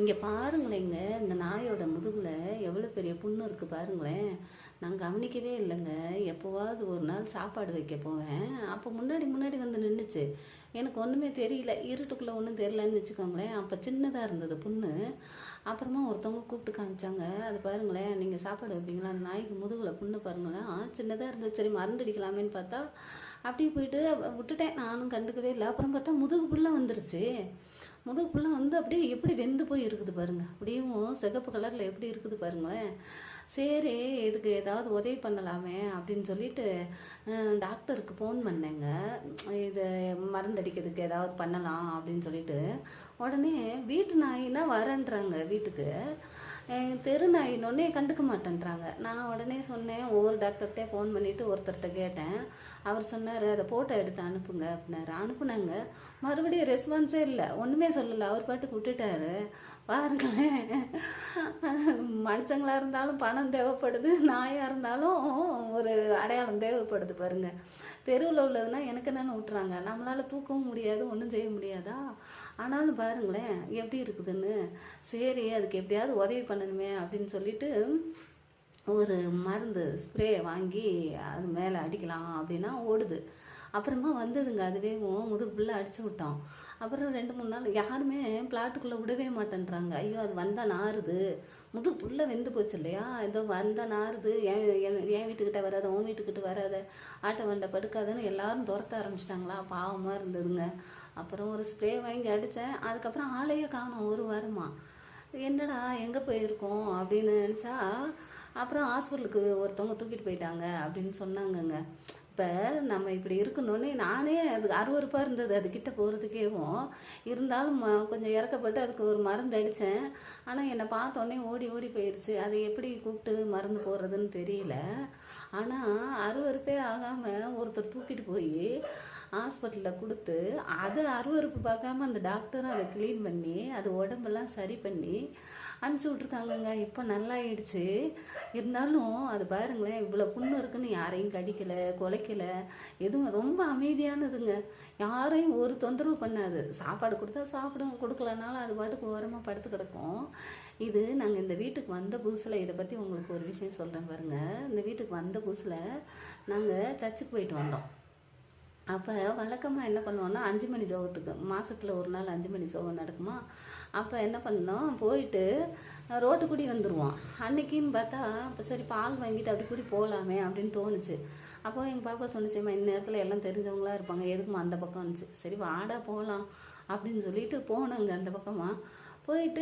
இங்கே பாருங்களேங்க, இந்த நாயோட முதுகுல எவ்வளோ பெரிய புண்ணு இருக்குது பாருங்களேன். நான் கவனிக்கவே இல்லைங்க. எப்போவாவது ஒரு நாள் சாப்பாடு வைக்க போவேன், அப்போ முன்னாடி முன்னாடி வந்து நின்றுச்சு. எனக்கு ஒன்றுமே தெரியல, இருட்டுக்குள்ளே ஒன்றும் தெரியலன்னு வச்சுக்கோங்களேன். அப்போ சின்னதாக இருந்தது புண்ணு. அப்புறமா ஒருத்தவங்க கூப்பிட்டு காமிச்சாங்க. அது பாருங்களேன், நீங்கள் சாப்பாடு வைப்பீங்களா, அந்த நாய்க்கு முதுகில் புண்ணு பாருங்களேன். சின்னதாக இருந்துச்சு, சரி மருந்தடிக்கலாமேன்னு பார்த்தா அப்படியே போயிட்டு விட்டுட்டேன். நானும் கண்டுக்கவே இல்லை. அப்புறம் பார்த்தா முதுகு ஃபுல்லாக வந்துருச்சு. முதுகு ஃபுல்லாக வந்து அப்படியே எப்படி வெந்து போய் இருக்குது பாருங்கள். அப்படியும் சிகப்பு கலரில் எப்படி இருக்குது பாருங்களேன். சரி, இதுக்கு ஏதாவது உதவி பண்ணலாமே அப்படின்னு சொல்லிட்டு டாக்டருக்கு ஃபோன் பண்ணேங்க. இது மருந்தடிக்கிறதுக்கு ஏதாவது பண்ணலாம் அப்படின்னு சொல்லிட்டு. உடனே வீட்டு நாயினா வரேன்றாங்க வீட்டுக்கு. தெரு நாயினொன்னே கண்டுக்க மாட்டேன்றாங்க. நான் உடனே சொன்னேன், ஒவ்வொரு டாக்டர்கிட்டே ஃபோன் பண்ணிவிட்டு ஒருத்தர்கிட்ட கேட்டேன். அவர் சொன்னார், அதை ஃபோட்டோ எடுத்து அனுப்புங்க அப்படின்னாரு. அனுப்புனாங்க. மறுபடியும் ரெஸ்பான்ஸே இல்லை, ஒன்றுமே சொல்லலை. அவர் பாட்டுக்கு விட்டுட்டாரு. பாருங்களேன், மனுஷங்களாக இருந்தாலும் பணம் தேவைப்படுது, நாயாக இருந்தாலும் ஒரு அடையாளம் தேவைப்படுது பாருங்கள். தெருவில் உள்ளதுன்னா எனக்கு என்னென்னு விட்டுறாங்க, நம்மளால் தூக்கவும் முடியாது, ஒன்றும் செய்ய முடியாதா? ஆனாலும் பாருங்களேன் எப்படி இருக்குதுன்னு. சரி, அதுக்கு எப்படியாவது உதவி பண்ணணுமே அப்படின்னு சொல்லிட்டு ஒரு மருந்து ஸ்ப்ரே வாங்கி அது மேலே அடிக்கலாம் அப்படின்னா ஓடுது. அப்புறமா வந்ததுங்க, அதுவே முதுகு ஃபுல்லாக அடிச்சு விட்டோம். அப்புறம் 2-3 நாள் யாருமே பிளாட்டுக்குள்ளே விடவே மாட்டேன்றாங்க. ஐயோ, அது வந்தால் நாறுது, முதுகு ஃபுல்லாக வெந்து போச்சு இல்லையா, ஏதோ வந்தால் நாறுது, என் வீட்டுக்கிட்ட வராத, உன் வீட்டுக்கிட்ட வராத, ஆட்டை வண்டை படுக்காதுன்னு எல்லாரும் துரத்த ஆரம்பிச்சிட்டாங்களா. பாவமாக இருந்ததுங்க. அப்புறம் ஒரு ஸ்ப்ரே வாங்கி அடித்தேன். அதுக்கப்புறம் ஆளையே காணோம் ஒரு வாரமாக. என்னடா எங்கே போயிருக்கோம் அப்படின்னு நினச்சா, அப்புறம் ஹாஸ்பிட்டலுக்கு ஒருத்தவங்க தூக்கிட்டு போயிட்டாங்க அப்படின்னு சொன்னாங்கங்க. இப்போ நம்ம இப்படி இருக்கணுன்னே நானே அதுக்கு அருவருப்பாக இருந்தது அதுக்கிட்ட போகிறதுக்கேவும். இருந்தாலும் கொஞ்சம் இறக்கப்பட்டு அதுக்கு ஒரு மருந்து அடித்தேன். ஆனால் என்னை பார்த்தோன்னே ஓடி ஓடி போயிடுச்சு. அதை எப்படி கூப்பிட்டு மருந்து போடுறதுன்னு தெரியல. ஆனால் அருவருப்பே ஆகாமல் ஒருத்தர் தூக்கிட்டு போய் ஹாஸ்பிட்டலில் கொடுத்து, அதை அருவருப்பு பார்க்காம அந்த டாக்டரும் அதை க்ளீன் பண்ணி அது உடம்பெல்லாம் சரி பண்ணி அனுப்பிச்சி விட்ருக்காங்கங்க. இப்போ நல்லாயிடுச்சு. இருந்தாலும் அது பாருங்களேன், இவ்வளோ புண்ணு இருக்குன்னு யாரையும் கடிக்கலை, குலைக்கலை, எதுவும். ரொம்ப அமைதியானதுங்க. யாரையும் ஒரு தொந்தரவு பண்ணாது. சாப்பாடு கொடுத்தா சாப்பிடும், கொடுக்கலனாலும் அது பாட்டுக்கு ஓரமாக படுத்து கிடக்கும். இது நாங்கள் இந்த வீட்டுக்கு வந்த புதுசில் இதை பற்றி உங்களுக்கு ஒரு விஷயம் சொல்கிறேன் பாருங்கள். இந்த வீட்டுக்கு வந்த புதுசில் நாங்கள் சர்ச்சுக்கு போயிட்டு வந்தோம். அப்போ வழக்கமாக என்ன பண்ணுவோன்னா, 5 மணி ஜெபத்துக்கு மாதத்தில் ஒரு நாள் 5 மணி ஜெபம் நடக்குமா. அப்போ என்ன பண்ணோம், போயிட்டு ரோட்டு கூடி வந்துடுவோம். அன்னைக்குன்னு பார்த்தா இப்போ சரி பால் வாங்கிட்டு அப்படி கூடி போகலாமே அப்படின்னு தோணுச்சு. அப்போ எங்கள் பாப்பா சொன்னிச்சும்மா, இந்நேரத்தில் எல்லாம் தெரிஞ்சவங்களாக இருப்பாங்க, எதுக்குமா அந்த பக்கம் வந்துச்சு. சரி வாடா போகலாம் அப்படின்னு சொல்லிட்டு போனோங்க அந்த பக்கமாக. போயிட்டு